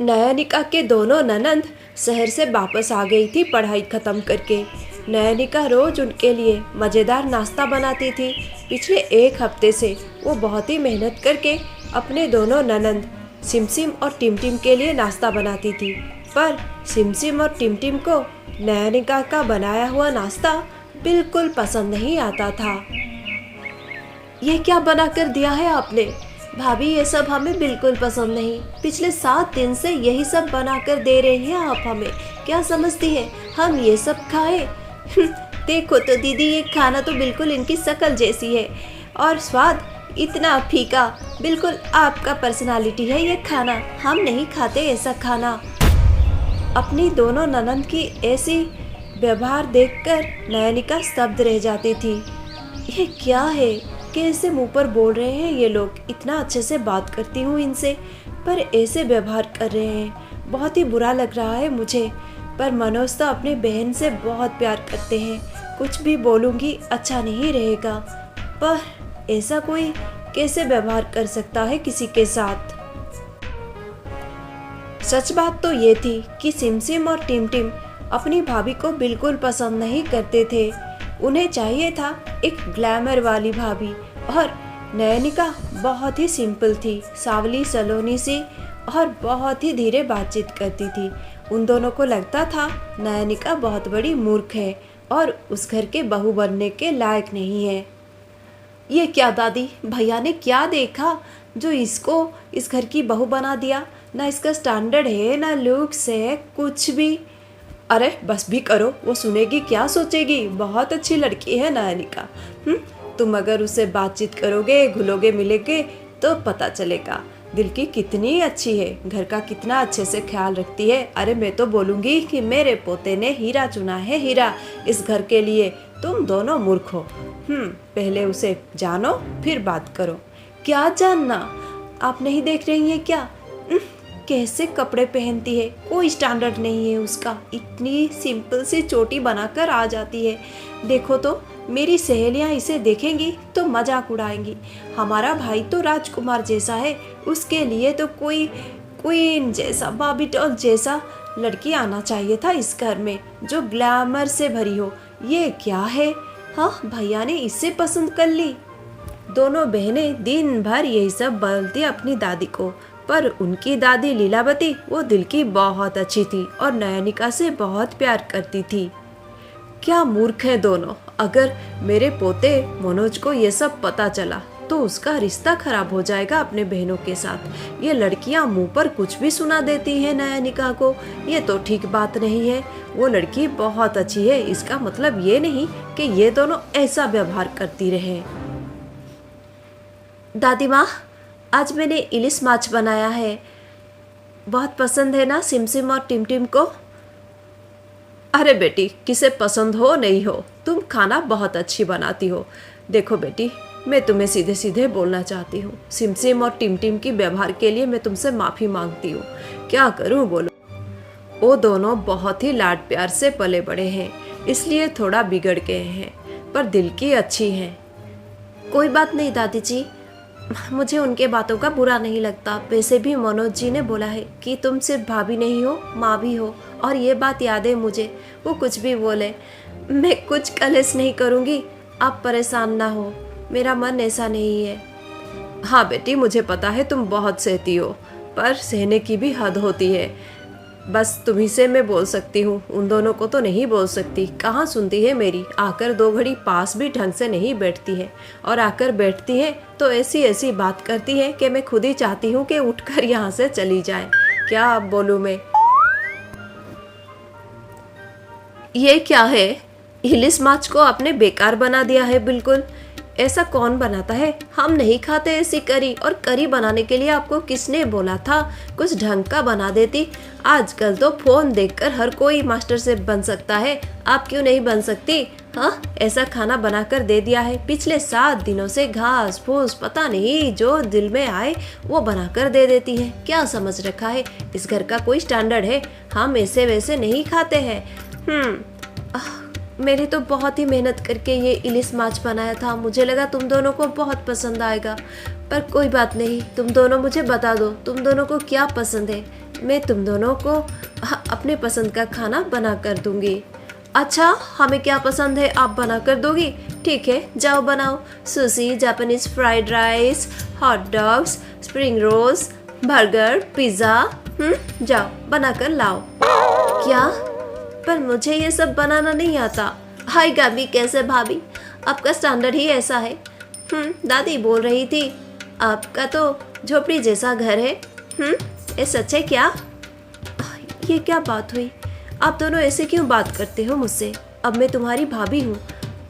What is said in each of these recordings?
नयनिका के दोनों ननंद शहर से वापस आ गई थी पढ़ाई ख़त्म करके। नयनिका रोज़ उनके लिए मज़ेदार नाश्ता बनाती थी। पिछले एक हफ्ते से वो बहुत ही मेहनत करके अपने दोनों ननंद सिमसिम और टिमटिम के लिए नाश्ता बनाती थी, पर सिमसिम और टिमटिम को नयनिका का बनाया हुआ नाश्ता बिल्कुल पसंद नहीं आता था। ये क्या बना कर दिया है आपने? भाभी, ये सब हमें बिल्कुल पसंद नहीं। पिछले 7 दिन से यही सब बना कर दे रही हैं आप हमें। क्या समझती हैं हम ये सब खाएं? देखो तो दीदी, ये खाना तो बिल्कुल इनकी शक्ल जैसी है और स्वाद इतना फीका। बिल्कुल आपका पर्सनालिटी है ये खाना। हम नहीं खाते ऐसा खाना। अपनी दोनों ननंद की ऐसी व्यवहार देखकर नयनिका स्तब्ध रह जाती थी। ये क्या है? कैसे मुंह पर बोल रहे हैं ये लोग? इतना अच्छे से बात करती हूँ इनसे, पर ऐसे व्यवहार कर रहे हैं। बहुत ही बुरा लग रहा है मुझे। पर मनोज तो अपनी बहन से बहुत प्यार करते हैं। कुछ भी बोलूँगी अच्छा नहीं रहेगा, पर ऐसा कोई कैसे व्यवहार कर सकता है किसी के साथ? सच बात तो ये थी कि सिमसिम और टिमटिम अपनी भाभी को बिल्कुल पसंद नहीं करते थे। उन्हें चाहिए था एक ग्लैमर वाली भाभी, और नयनिका बहुत ही सिंपल थी, सावली सलोनी सी और बहुत ही धीरे बातचीत करती थी। उन दोनों को लगता था नयनिका बहुत बड़ी मूर्ख है और उस घर के बहू बनने के लायक नहीं है। ये क्या दादी, भैया ने क्या देखा जो इसको इस घर की बहू बना दिया? ना इसका स्टैंडर्ड है, ना लुक्स है, कुछ भी। अरे बस भी करो, वो सुनेगी क्या सोचेगी? बहुत अच्छी लड़की है नयनिका। तुम अगर उससे बातचीत करोगे, घुलोगे मिलेगे तो पता चलेगा दिल की कितनी अच्छी है, घर का कितना अच्छे से ख्याल रखती है। अरे मैं तो बोलूँगी कि मेरे पोते ने हीरा चुना है, हीरा, इस घर के लिए। तुम दोनों मूर्ख हो। पहले उसे जानो फिर बात करो। क्या जानना? आप नहीं देख रही हैं क्या? कैसे कपड़े पहनती है, कोई स्टैंडर्ड नहीं है उसका। इतनी सिंपल सी चोटी बनाकर आ जाती है। देखो तो मेरी सहेलियां इसे देखेंगी तो मजाक उड़ाएंगी। हमारा भाई तो राजकुमार जैसा है, उसके लिए तो कोई क्वीन जैसा, बाबी डॉल जैसा लड़की आना चाहिए था इस घर में, जो ग्लैमर से भरी हो। ये क्या है? हाँ, भैया ने इसे पसंद कर ली। दोनों बहनें दिन भर यही सब बोलती अपनी दादी को, पर उनकी दादी लीलावती वो दिल की बहुत अच्छी थी और नयनिका से बहुत प्यार करती थी। क्या मूर्ख है दोनों। अगर मेरे पोते मनोज को ये सब पता चला तो उसका रिश्ता खराब हो जाएगा अपने बहनों के साथ। ये लड़कियां मुंह पर कुछ भी सुना देती हैं नयनिका को। ये तो ठीक बात नहीं है। वो लड़की बहुत अच्छी है, इसका मतलब ये नहीं कि ये दोनों ऐसा व्यवहार करती रहे। दादी माँ, आज मैंने इलिस माछ बनाया है। बहुत पसंद है ना सिमसिम और टिमटिम को? अरे बेटी, किसे पसंद हो नहीं हो, तुम खाना बहुत अच्छी बनाती हो। देखो बेटी, मैं तुम्हें सीधे सीधे बोलना चाहती हूँ। सिमसिम और टिमटिम की व्यवहार के लिए मैं तुमसे माफ़ी मांगती हूँ। क्या करूँ बोलो? वो दोनों बहुत ही लाड प्यार से पले बड़े हैं, इसलिए थोड़ा बिगड़ गए हैं, पर दिल की अच्छी हैं। कोई बात नहीं दादी जी, मुझे उनके बातों का बुरा नहीं लगता। वैसे भी मनोज जी ने बोला है कि तुम सिर्फ भाभी नहीं हो, माँ भी हो, और ये बात याद है मुझे। वो कुछ भी बोले, मैं कुछ कलेश नहीं करूँगी। आप परेशान ना हो, मेरा मन ऐसा नहीं है। हाँ बेटी, मुझे पता है तुम बहुत सहती हो, पर सहने की भी हद होती है। बस तुम्ही से मैं बोल सकती हूँ, उन दोनों को तो नहीं बोल सकती। कहाँ सुनती है मेरी? आकर 2 घड़ी पास भी ढंग से नहीं बैठती है, और आकर बैठती है तो ऐसी ऐसी बात करती है कि मैं खुद ही चाहती हूँ कि उठकर यहाँ से चली जाए। क्या अब बोलूँ मैं? ये क्या है? इलिस माछ को आपने बेकार बना दिया है बिल्कुल। ऐसा कौन बनाता है? हम नहीं खाते ऐसी करी, और करी बनाने के लिए आपको किसने बोला था? कुछ ढंग का बना देती। आजकल तो फोन देखकर हर कोई मास्टर शेफ बन सकता है, आप क्यों नहीं बन सकती? हाँ, ऐसा खाना बनाकर दे दिया है। पिछले 7 दिनों से घास फूस पता नहीं जो दिल में आए वो बनाकर दे देती है। क्या समझ रखा है? इस घर का कोई स्टैंडर्ड है? हम ऐसे वैसे नहीं खाते हैं। मैंने तो बहुत ही मेहनत करके ये इलिस माछ बनाया था। मुझे लगा तुम दोनों को बहुत पसंद आएगा, पर कोई बात नहीं। तुम दोनों मुझे बता दो, तुम दोनों को क्या पसंद है? मैं तुम दोनों को अपने पसंद का खाना बना कर दूंगी। अच्छा, हमें क्या पसंद है आप बना कर दोगी? ठीक है, जाओ बनाओ। Sushi, Japanese fried rice, hot dogs, spring rolls, burger, pizza, जाओ बना कर लाओ। क्या? पर मुझे ये सब बनाना नहीं आता। आएगा भी कैसे भाभी, आपका स्टैंडर्ड ही ऐसा है। दादी बोल रही थी आपका तो झोपड़ी जैसा घर है। ये सच है क्या? ये क्या बात हुई? आप दोनों ऐसे क्यों बात करते हो मुझसे? अब मैं तुम्हारी भाभी हूँ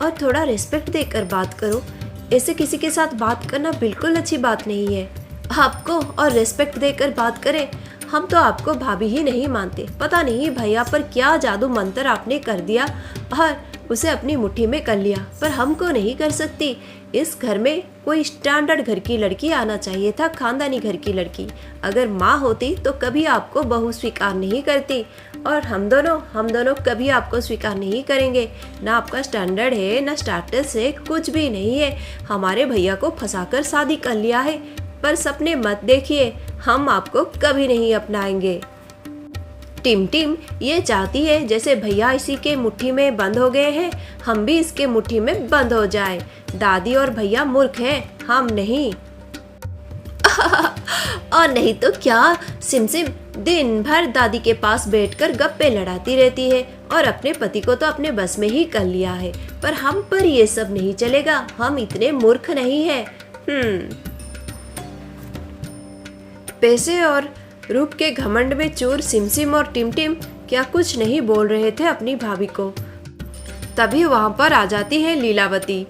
और थोड़ा रिस्पेक्ट देकर बात करो। ऐसे किसी के साथ बात करना बिल्कुल अच्छी बात नहीं है। आपको और रिस्पेक्ट देकर बात करें, हम तो आपको भाभी ही नहीं मानते। पता नहीं भैया पर क्या जादू मंत्र आपने कर दिया और उसे अपनी मुट्ठी में कर लिया, पर हमको नहीं कर सकती। इस घर में कोई स्टैंडर्ड घर की लड़की आना चाहिए था, खानदानी घर की लड़की। अगर माँ होती तो कभी आपको बहू स्वीकार नहीं करती, और हम दोनों कभी आपको स्वीकार नहीं करेंगे। ना आपका स्टैंडर्ड है, ना स्टेटस है, कुछ भी नहीं है। हमारे भैया को फंसाकर शादी कर लिया है, पर सपने मत देखिए, हम आपको कभी नहीं अपनाएंगे। टिम ये चाहती है जैसे भैया इसी के मुट्ठी में बंद हो गए हैं, हम भी इसके मुट्ठी में बंद हो जाए। दादी और भैया मूर्ख हैं, हम नहीं। और नहीं तो क्या, सिमसिम दिन भर दादी के पास बैठकर गप्पे लड़ाती रहती है और अपने पति को तो अपने बस में ही कर लिया है, पर हम पर ये सब नहीं चलेगा, हम इतने मूर्ख नहीं हैं। पैसे और रूप के घमंड में चूर सिमसिम और टिम क्या कुछ नहीं बोल रहे थे अपनी भाभी को। तभी वहां पर आ जाती है लीलावती।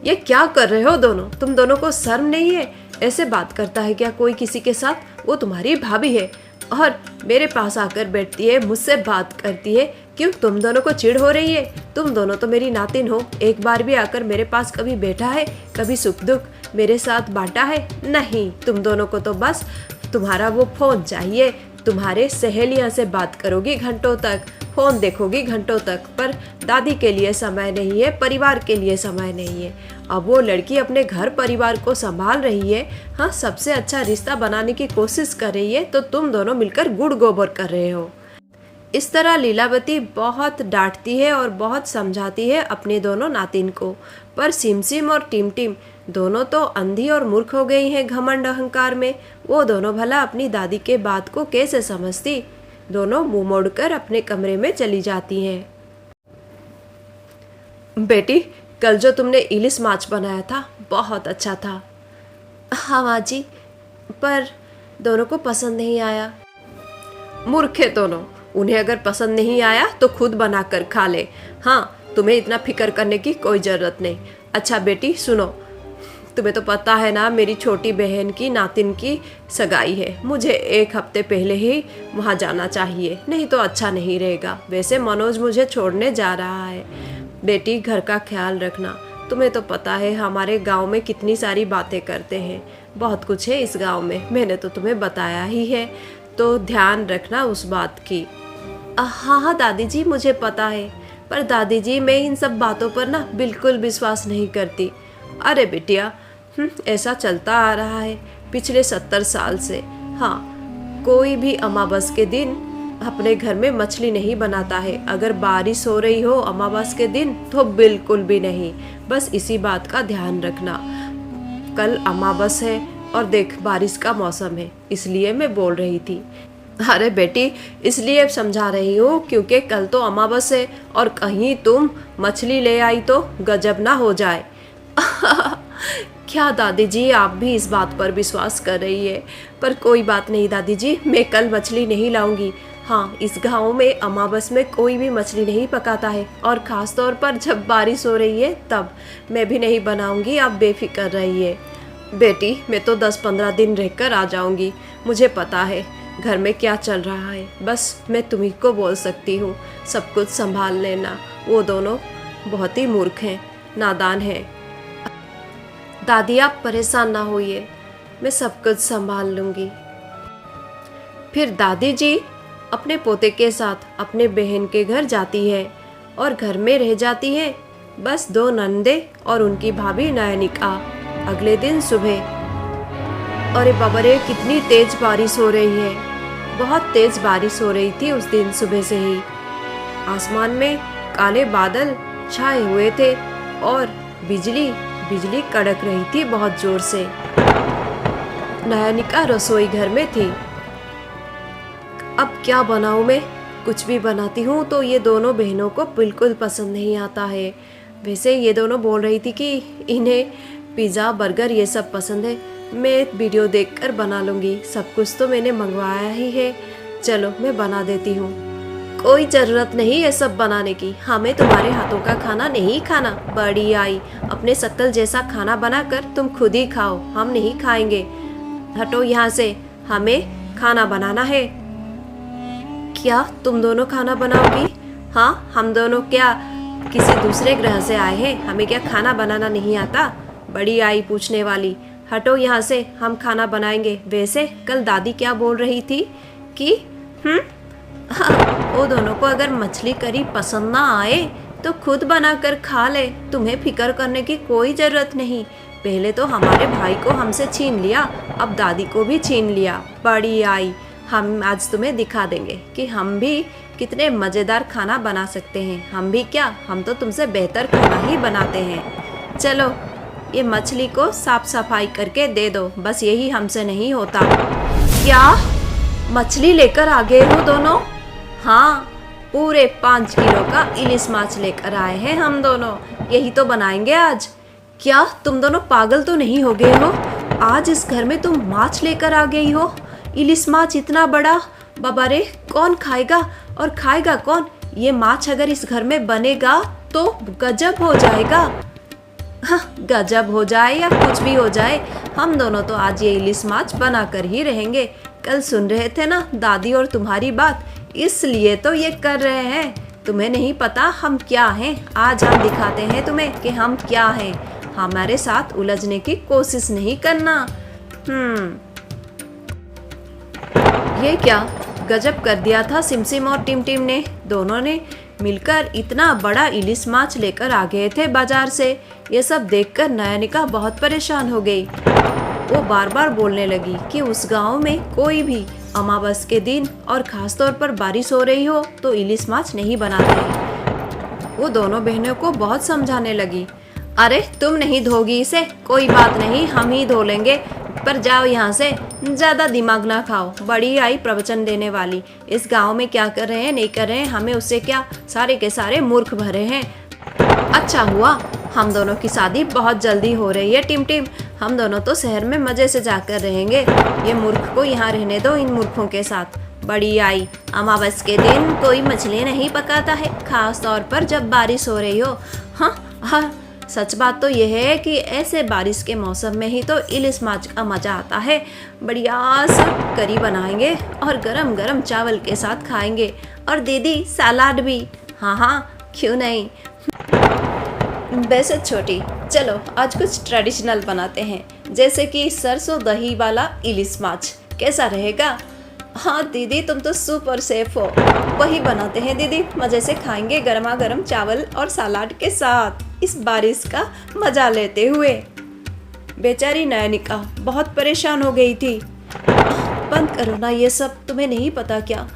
ये क्या कर रहे हो दोनों? तुम दोनों को शर्म नहीं है? ऐसे बात करता है क्या कोई किसी के साथ? वो तुम्हारी भाभी है और मेरे पास आकर बैठती है, मुझसे बात करती है। क्यों तुम दोनों को चिढ़ हो रही है? तुम दोनों तो मेरी नातिन हो, एक बार भी आकर मेरे पास कभी बैठा है, कभी सुख दुख मेरे साथ बांटा है? नहीं, तुम दोनों को तो बस तुम्हारा वो फोन चाहिए। तुम्हारे सहेलियां से बात करोगी घंटों तक, फोन देखोगी घंटों तक, पर दादी के लिए समय नहीं है, परिवार के लिए समय नहीं है। अब वो लड़की अपने घर परिवार को संभाल रही है, हाँ, सबसे अच्छा रिश्ता बनाने की कोशिश कर रही है, तो तुम दोनों मिलकर गुड़ गोबर कर रहे हो। इस तरह लीलावती बहुत डांटती है और बहुत समझाती है अपने दोनों नातिन को, पर सिमसिम और टिम दोनों तो अंधी और मूर्ख हो गई हैं घमंड अहंकार में। वो दोनों भला अपनी दादी के बात को कैसे समझती? दोनों मुंह मोड़कर अपने कमरे में चली जाती हैं। बेटी, कल जो तुमने इलिस माछ बनाया था बहुत अच्छा था। हाँ माँ जी, पर दोनों को पसंद नहीं आया। मूर्ख है दोनों, उन्हें अगर पसंद नहीं आया तो खुद बनाकर खा ले। हाँ, तुम्हें इतना फिक्र करने की कोई ज़रूरत नहीं। अच्छा बेटी सुनो, तुम्हें तो पता है ना मेरी छोटी बहन की नातिन की सगाई है। मुझे 1 हफ्ते पहले ही वहाँ जाना चाहिए, नहीं तो अच्छा नहीं रहेगा। वैसे मनोज मुझे छोड़ने जा रहा है। बेटी घर का ख्याल रखना। तुम्हें तो पता है हमारे गांव में कितनी सारी बातें करते हैं, बहुत कुछ है इस गांव में, मैंने तो तुम्हें बताया ही है, तो ध्यान रखना उस बात की। हाँ दादी जी, मुझे पता है, पर दादी जी मैं इन सब बातों पर ना बिल्कुल विश्वास नहीं करती। अरे बिटिया, ऐसा चलता आ रहा है पिछले 70 साल से। हाँ, कोई भी अमावस के दिन अपने घर में मछली नहीं बनाता है। अगर बारिश हो रही हो अमावस के दिन तो बिल्कुल भी नहीं। बस इसी बात का ध्यान रखना। कल अमावस है और देख बारिश का मौसम है, इसलिए मैं बोल रही थी। अरे बेटी, इसलिए समझा रही हूँ क्योंकि कल तो अमावस है और कहीं तुम मछली ले आई तो गजब ना हो जाए। क्या दादी जी, आप भी इस बात पर विश्वास कर रही है? पर कोई बात नहीं दादी जी, मैं कल मछली नहीं लाऊंगी। हाँ, इस गांव में अमावस में कोई भी मछली नहीं पकाता है, और ख़ास तौर पर जब बारिश हो रही है तब। मैं भी नहीं बनाऊंगी, आप बेफिक्र रहिए। बेटी, मैं तो 10-15 दिन रहकर आ जाऊंगी। मुझे पता है घर में क्या चल रहा है, बस मैं तुम्ही को बोल सकती हूँ सब कुछ संभाल लेना। वो दोनों बहुत ही मूर्ख हैं, नादान हैं। दादी आप परेशान ना होइए, मैं सब कुछ संभाल लूँगी। फिर दादी जी अपने पोते के साथ अपने बहन के घर जाती है और घर में रह जाती है बस 2 नंदे और उनकी भाभी नयनिका। अगले दिन सुबह, अरे बाबा रे, कितनी तेज बारिश हो रही है। बहुत तेज बारिश हो रही थी उस दिन सुबह से ही। आसमान में काले बादल छाए हुए थे और बिजली कड़क रही थी बहुत जोर से। नयनिका रसोई घर में थी। अब क्या बनाऊं मैं? कुछ भी बनाती हूँ तो ये दोनों बहनों को बिल्कुल पसंद नहीं आता है। वैसे ये दोनों बोल रही थी कि इन्हें पिज़्ज़ा बर्गर ये सब पसंद है। मैं वीडियो देखकर बना लूँगी, सब कुछ तो मैंने मंगवाया ही है। चलो मैं बना देती हूँ। कोई ज़रूरत नहीं ये सब बनाने की, हमें तुम्हारे हाथों का खाना नहीं खाना। बड़ी आई, अपने शक्ल जैसा खाना बनाकर तुम खुद ही खाओ, हम नहीं खाएंगे। हटो यहाँ से, हमें खाना बनाना है। क्या तुम दोनों खाना बनाओगी? हाँ, हम दोनों क्या किसी दूसरे ग्रह से आए हैं? हमें क्या खाना बनाना नहीं आता? बड़ी आई पूछने वाली। हटो यहाँ से, हम खाना बनाएंगे। वैसे कल दादी क्या बोल रही थी कि वो दोनों को अगर मछली करी पसंद ना आए तो खुद बनाकर खा ले, तुम्हें फिक्र करने की कोई ज़रूरत नहीं। पहले तो हमारे भाई को हमसे छीन लिया, अब दादी को भी छीन लिया। बड़ी आई, हम आज तुम्हें दिखा देंगे कि हम भी कितने मज़ेदार खाना बना सकते हैं। हम भी क्या, हम तो तुमसे बेहतर खाना ही बनाते हैं। चलो ये मछली को साफ सफाई करके दे दो, बस यही हमसे नहीं होता। क्या मछली लेकर आ गए हो दोनों? हाँ, पूरे 5 किलो का इलिस माछ लेकर आए हैं हम दोनों, यही तो बनाएंगे आज। क्या तुम दोनों पागल तो नहीं हो गए हो? आज इस घर में तुम माछ लेकर आ गई हो? इलिस माछ इतना बड़ा, बाबा रे, कौन खाएगा? और खाएगा कौन? ये माछ अगर इस घर में बनेगा तो गजब हो जाएगा। हाँ, गजब हो जाए या कुछ भी हो जाए, हम दोनों तो आज ये इलिस माछ बना कर ही रहेंगे। कल सुन रहे थे ना दादी और तुम्हारी बात, इसलिए तो ये कर रहे हैं। तुम्हें नहीं पता हम क्या हैं? आज हम दिखाते हैं तुम्हें कि हम क्या हैं। हमारे साथ उलझने की कोशिश नहीं करना। ये क्या गजब कर दिया था सिमसिम और टिमटिम ने। दोनों ने मिलकर इतना बड़ा इलिस माछ लेकर आ गए थे बाजार से। ये सब देखकर नयनिका बहुत परेशान हो गई। वो बार बार बोलने लगी कि उस गांव में कोई भी अमावस के दिन और खास तौर पर बारिश हो रही हो तो इलिस माछ नहीं बनाते हैं। वो दोनों बहनों को बहुत समझाने लगी। अरे तुम नहीं धोगी इसे, कोई बात नहीं, हम ही धो लेंगे, पर जाओ यहाँ से, ज़्यादा दिमाग ना खाओ। बड़ी आई प्रवचन देने वाली। इस गांव में क्या कर रहे हैं नहीं कर रहे हैं हमें उससे क्या, सारे के सारे मूर्ख भरे हैं। अच्छा हुआ हम दोनों की शादी बहुत जल्दी हो रही है टिमटिम, हम दोनों तो शहर में मज़े से जाकर रहेंगे। ये मूर्ख को यहाँ रहने दो इन मूर्खों के साथ। बड़ी आई, अमावस के दिन कोई मछली नहीं पकाता है, खास तौर पर जब बारिश हो रही हो। हाँ, सच बात तो यह है कि ऐसे बारिश के मौसम में ही तो इलिस माछ का मज़ा आता है। बढ़िया सा करी बनाएंगे और गरम गरम चावल के साथ खाएंगे, और दीदी सलाद भी। हाँ, क्यों नहीं। वैसे छोटी, चलो आज कुछ ट्रेडिशनल बनाते हैं, जैसे कि सरसों दही वाला इलिस माछ, कैसा रहेगा? हाँ दीदी, तुम तो सुपर सेफ हो। वही बनाते हैं दीदी, मज़े से खाएंगे गर्मा गर्म चावल और सलाद के साथ, इस बारिश का मज़ा लेते हुए। बेचारी नयनिका बहुत परेशान हो गई थी। बंद करो ना ये सब, तुम्हें नहीं पता क्या,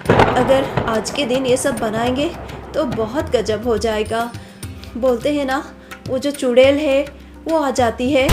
अगर आज के दिन ये सब बनाएंगे तो बहुत गजब हो जाएगा। बोलते हैं ना, वो जो चुड़ैल है वो आ जाती है।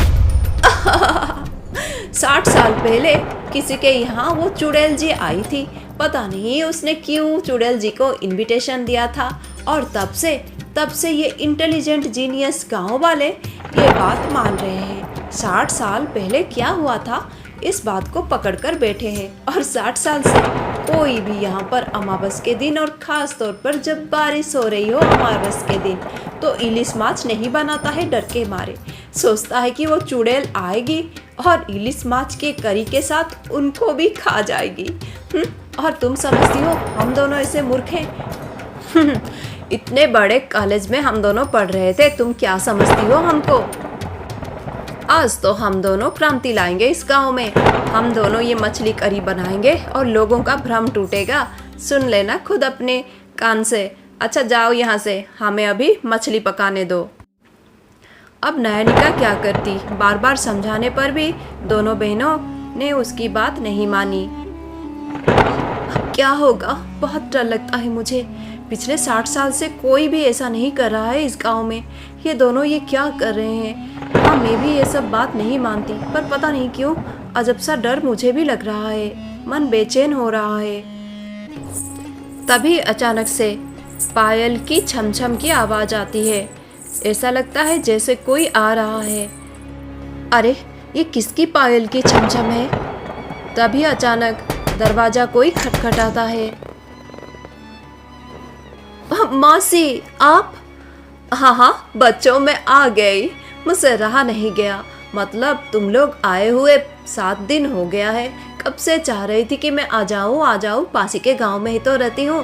60 साल पहले किसी के यहाँ वो चुड़ैल जी आई थी, पता नहीं उसने क्यों चुड़ैल जी को इनविटेशन दिया था, और तब से ये इंटेलिजेंट जीनियस गांव वाले ये बात मान रहे हैं। 60 साल पहले क्या हुआ था इस बात को पकड़ कर बैठे हैं, और 60 साल से कोई भी यहाँ पर अमावस के दिन, और ख़ास तौर पर जब बारिश हो रही हो अमावस के दिन, तो इलिस माछ नहीं बनाता है डर के मारे। सोचता है कि वो चुड़ैल आएगी और इलिस माछ के करी के साथ उनको भी खा जाएगी। और तुम समझती हो हम दोनों ऐसे मूर्ख हैं? इतने बड़े कॉलेज में हम दोनों पढ़ रहे थे, तुम क्या समझती हो हमको? आज तो हम दोनों क्रांति लाएंगे इस गांव में। हम दोनों ये मछली करी बनाएंगे और लोगों का भ्रम टूटेगा। सुन लेना खुद अपने कान से। अच्छा जाओ यहाँ से, हमें अभी मछली पकाने दो। अब नयनिका क्या करती, बार बार समझाने पर भी दोनों बहनों ने उसकी बात नहीं मानी। क्या होगा, बहुत डर लगता है मुझे। पिछले 60 साल से कोई भी ऐसा नहीं कर रहा है इस गांव में। ये दोनों ये क्या कर रहे हैं? हाँ, मैं भी ये सब बात नहीं मानती, पर पता नहीं क्यों अजब सा डर मुझे भी लग रहा है। मन बेचैन हो रहा है। तभी अचानक से पायल की छम-छम की आवाज़ आती है। ऐसा लगता है जैसे कोई आ रहा है। अरे, ये किसकी पायल की छम-छम है? तभी अचानक दरवाज़ा कोई खटखटाता है। मौसी, आप? हाँ हाँ बच्चों, मैं आ गई। मुझसे रहा नहीं गया। मतलब तुम लोग आए हुए 7 दिन हो गया है। कब से चाह रही थी कि मैं आ जाऊँ। पास ही के गांव में ही तो रहती हूँ।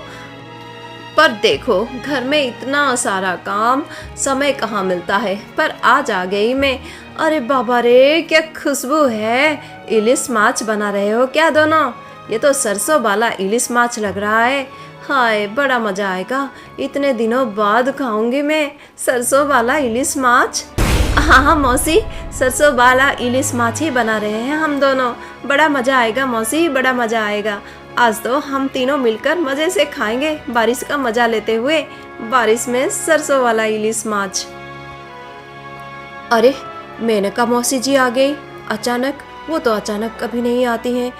पर देखो, घर में इतना सारा काम, समय कहाँ मिलता है। पर आज आ गई मैं। अरे बाबा रे, क्या खुशबू है। इलिस माछ बना रहे हो क्या दोनों? ये तो सरसों वाला इलिस माछ लग रहा है। हाय, बड़ा मज़ा आएगा। इतने दिनों बाद खाऊंगी मैं सरसों वाला इलिस माछ। हाँ हाँ मौसी, सरसों वाला इलिस माछ ही बना रहे हैं हम दोनों। बड़ा मज़ा आएगा मौसी, बड़ा मज़ा आएगा। आज तो हम तीनों मिलकर मज़े से खाएंगे, बारिश का मज़ा लेते हुए। बारिश में सरसों वाला इलिस माछ। अरे, मेनका मौसी जी आ गई अचानक। वो तो अचानक कभी नहीं आती हैं,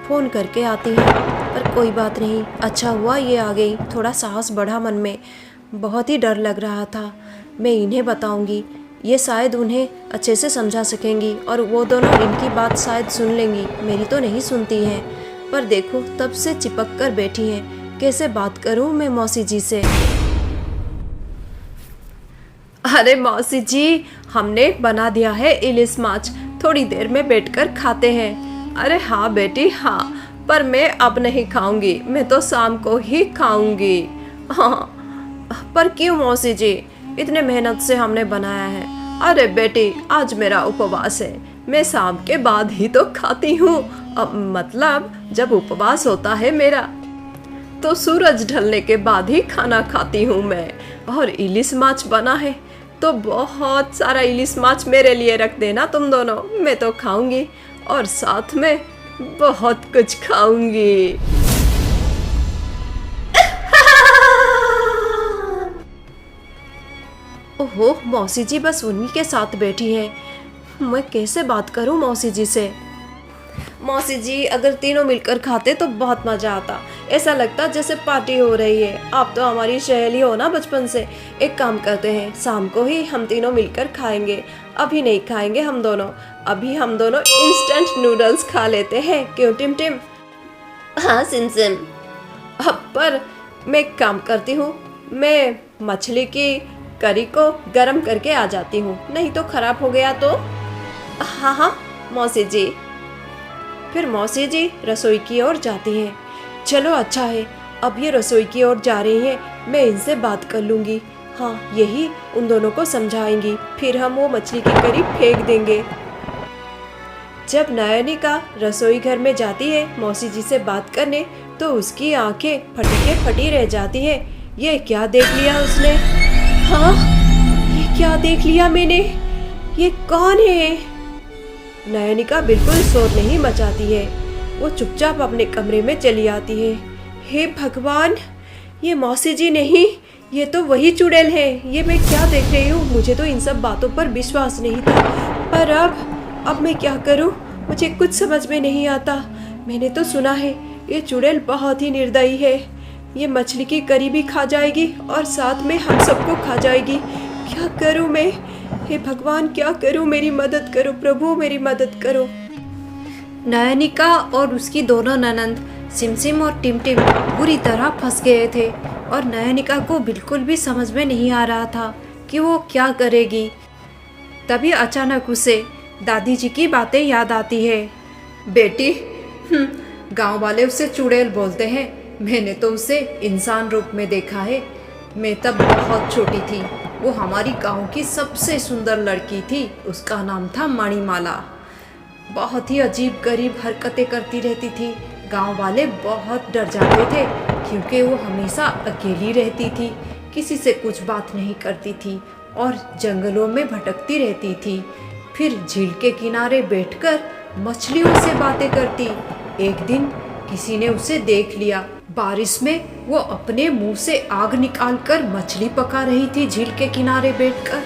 फ़ोन करके आती हैं। पर कोई बात नहीं, अच्छा हुआ ये आ गई। थोड़ा साहस बढ़ा मन में। बहुत ही डर लग रहा था। मैं इन्हें बताऊंगी, ये शायद उन्हें अच्छे से समझा सकेंगी और वो दोनों इनकी बात शायद सुन लेंगी। मेरी तो नहीं सुनती हैं। पर देखो, तब से चिपक कर बैठी हैं। कैसे बात करूं मैं मौसी जी से? अरे मौसी जी, हमने बना दिया है इलिस माछ। थोड़ी देर में बैठकर खाते हैं। अरे हाँ बेटी हाँ, पर मैं अब नहीं खाऊंगी। मैं तो शाम को ही खाऊंगी। हाँ, पर क्यों मौसी जी? इतने मेहनत से हमने बनाया है। अरे बेटी, आज मेरा उपवास है। मैं शाम के बाद ही तो खाती हूँ। अब मतलब जब उपवास होता है मेरा, तो सूरज ढलने के बाद ही खाना खाती हूँ मैं। और इलिस माछ बना है तो बहुत सारा इलिस माछ मेरे लिए रख देना तुम दोनों। मैं तो खाऊंगी और साथ में बहुत कुछ खाऊंगी। ओहो, मौसी जी बस उन्हीं के साथ बैठी है। मैं कैसे बात करूं मौसी जी से? मौसी जी, अगर तीनों मिलकर खाते तो बहुत मजा आता। ऐसा लगता जैसे पार्टी हो रही है। आप तो हमारी सहेली हो ना बचपन से। एक काम करते हैं, शाम को ही हम तीनों मिलकर खाएंगे। अभी नहीं खाएंगे हम दोनों। अभी हम दोनों इंस्टेंट नूडल्स खा लेते हैं। क्यों टिम टिम? हाँ सिम सिम। अब पर मैं एक काम करती हूँ, मैं मछली की करी को गरम करके आ जाती हूँ, नहीं तो खराब हो गया तो। हाँ हाँ मौसी जी। फिर मौसी जी रसोई की ओर जाती हैं। चलो अच्छा है, अब ये रसोई की ओर जा रही हैं। मैं इनसे बात कर लूँगी। हाँ, यही उन दोनों को समझाएंगी। फिर हम वो मछली की करी फेंक देंगे। जब नयनिका रसोई घर में जाती है मौसी जी से बात करने, तो उसकी आंखें फटी के फटी रह जाती हैं। ये क्या देख लिया उसने? हाँ, ये क्या देख लिया मैंने? ये कौन है? नयनिका बिल्कुल शोर नहीं मचाती है। वो चुपचाप अपने कमरे में चली आती है। हे भगवान, ये मौसी जी नहीं, ये तो वही चुड़ैल है। ये मैं क्या देख रही हूँ? मुझे तो इन सब बातों पर विश्वास नहीं था। पर अब मैं क्या करूँ? मुझे कुछ समझ में नहीं आता। मैंने तो सुना है ये चुड़ैल बहुत ही निर्दयी है। ये मछली की करी भी खा जाएगी और साथ में हम सबको खा जाएगी। क्या करूँ मैं? हे भगवान, क्या करूँ? मेरी मदद करो प्रभु, मेरी मदद करो। नयनिका और उसकी दोनों ननंद सिमसिम और टिमटिम बुरी तरह फंस गए थे और नयनिका को बिल्कुल भी समझ में नहीं आ रहा था कि वो क्या करेगी। तभी अचानक उसे दादी जी की बातें याद आती है। बेटी, गांव वाले उसे चुड़ैल बोलते हैं। मैंने तो उसे इंसान रूप में देखा है। मैं तब बहुत छोटी थी। वो हमारी गांव की सबसे सुंदर लड़की थी। उसका नाम था मणिमाला। बहुत ही अजीब गरीब हरकतें करती रहती थी। गांव वाले बहुत डर जाते थे क्योंकि वो हमेशा अकेली रहती थी, किसी से कुछ बात नहीं करती थी और जंगलों में भटकती रहती थी। फिर झील के किनारे बैठकर मछलियों से बातें करती। एक दिन किसी ने उसे देख लिया। बारिश में वो अपने मुंह से आग निकालकर मछली पका रही थी झील के किनारे बैठकर।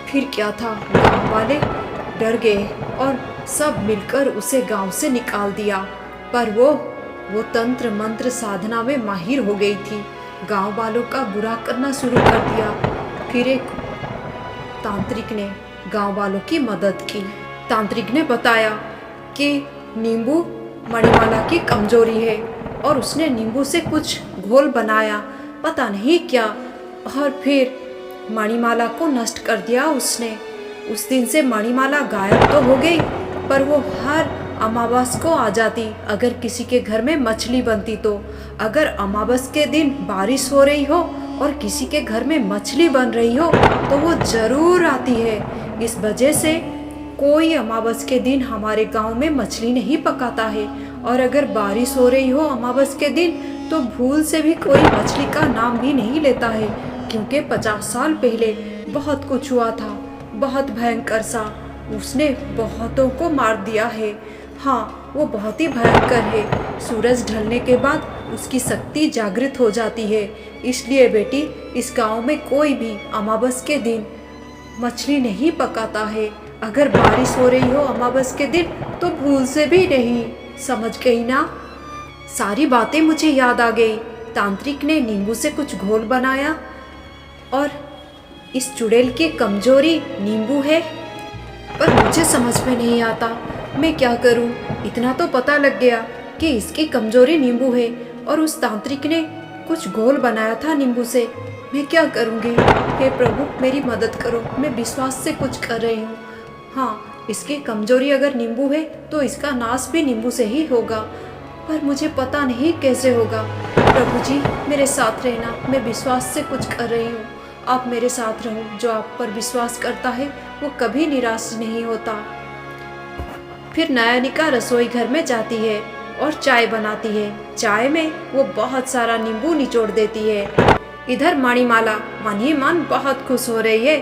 फिर क्या था, गांव वाले डर गए और सब मिलकर उसे गांव से निकाल दिया। पर वो तंत्र मंत्र साधना में माहिर हो गई थी। गांव वालों का बुरा करना शुरू कर दिया। फिर एक तांत्रिक ने गांव वालों की मदद की। तांत्रिक ने बताया कि नींबू मणिमाला की कमजोरी है और उसने नींबू से कुछ घोल बनाया, पता नहीं क्या, और फिर मणिमाला को नष्ट कर दिया उसने। उस दिन से मणिमाला गायब तो हो गई, पर वो हर अमावस को आ जाती अगर किसी के घर में मछली बनती तो। अगर अमावस के दिन बारिश हो रही हो और किसी के घर में मछली बन रही हो तो वो जरूर आती है। इस वजह से कोई अमावस के दिन हमारे गांव में मछली नहीं पकाता है। और अगर बारिश हो रही हो अमावस के दिन तो भूल से भी कोई मछली का नाम भी नहीं लेता है, क्योंकि 50 साल पहले बहुत कुछ हुआ था, बहुत भयंकर सा। उसने बहुतों को मार दिया है। हाँ, वो बहुत ही भयंकर है। सूरज ढलने के बाद उसकी शक्ति जागृत हो जाती है। इसलिए बेटी, इस गांव में कोई भी अमावस के दिन मछली नहीं पकाता है। अगर बारिश हो रही हो अमावस के दिन तो भूल से भी नहीं। समझ गई ना? सारी बातें मुझे याद आ गई। तांत्रिक ने नींबू से कुछ घोल बनाया और इस चुड़ैल की कमजोरी नींबू है, पर मुझे समझ में नहीं आता मैं क्या करूं। इतना तो पता लग गया कि इसकी कमजोरी नींबू है और उस तांत्रिक ने कुछ घोल बनाया था नींबू से। मैं क्या करूंगी? हे प्रभु, मेरी मदद करो। मैं विश्वास से कुछ कर रही हूँ। हाँ, इसकी कमजोरी अगर नींबू है तो इसका नाश भी नींबू से ही होगा, पर मुझे पता नहीं कैसे होगा। प्रभु जी, मेरे साथ रहना। मैं विश्वास से कुछ कर रही हूँ, आप मेरे साथ रहो। जो आप पर विश्वास करता है वो कभी निराश नहीं होता। फिर नयनिका रसोई घर में जाती है और चाय बनाती है। चाय में वो बहुत सारा नींबू निचोड़ देती है। इधर मणिमाला मन ही मन बहुत खुश हो रही है।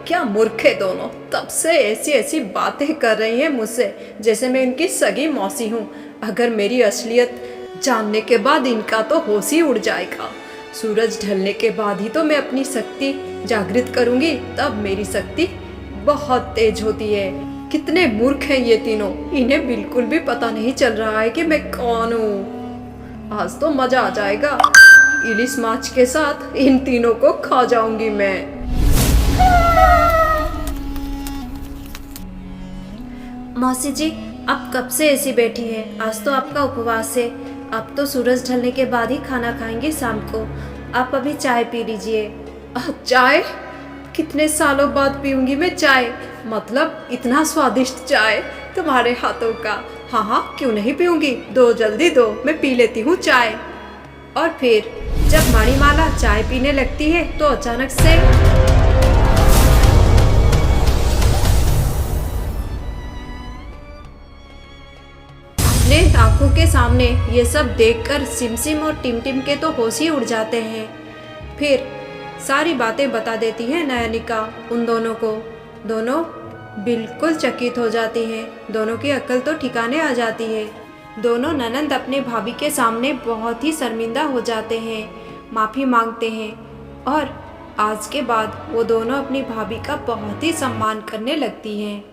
क्या मूर्ख है दोनों, तब से ऐसी ऐसी बातें कर रही हैं मुझसे जैसे मैं इनकी सगी मौसी हूँ। अगर मेरी असलियत जानने के बाद इनका तो होश ही उड़ जाएगा। सूरज ढलने के बाद ही तो मैं अपनी शक्ति जागृत करूंगी, तब मेरी शक्ति बहुत तेज होती है। कितने मूर्ख हैं ये तीनों, इन्हें बिल्कुल भी पता नहीं चल रहा है कि मैं कौन हूँ। आज तो मजा आ जाएगा। इलिस माछ के साथ इन तीनों को खा जाऊंगी मैं। मौसी जी, आप कब से ऐसी बैठी हैं? आज तो आपका उपवास है। आप तो सूरज ढलने के बाद ही खाना खाएंगे शाम को। आप अभी चाय पी लीजिए। चाय? कितने सालों बाद पीऊंगी मैं चाय। मतलब इतना स्वादिष्ट चाय तुम्हारे हाथों का। हाँ हाँ, क्यों नहीं पीऊंगी। दो, जल्दी दो, मैं पी लेती हूँ चाय। और फिर जब मणिमाला चाय पीने लगती है तो अचानक से अपने आंखों के सामने ये सब देखकर सिमसिम और टिमटिम के तो होश ही उड़ जाते हैं। फिर सारी बातें बता देती है नयनिका उन दोनों को। दोनों बिल्कुल चकित हो जाती हैं। दोनों की अक्ल तो ठिकाने आ जाती है। दोनों ननंद अपने भाभी के सामने बहुत ही शर्मिंदा हो जाते हैं, माफ़ी मांगते हैं और आज के बाद वो दोनों अपनी भाभी का बहुत ही सम्मान करने लगती हैं।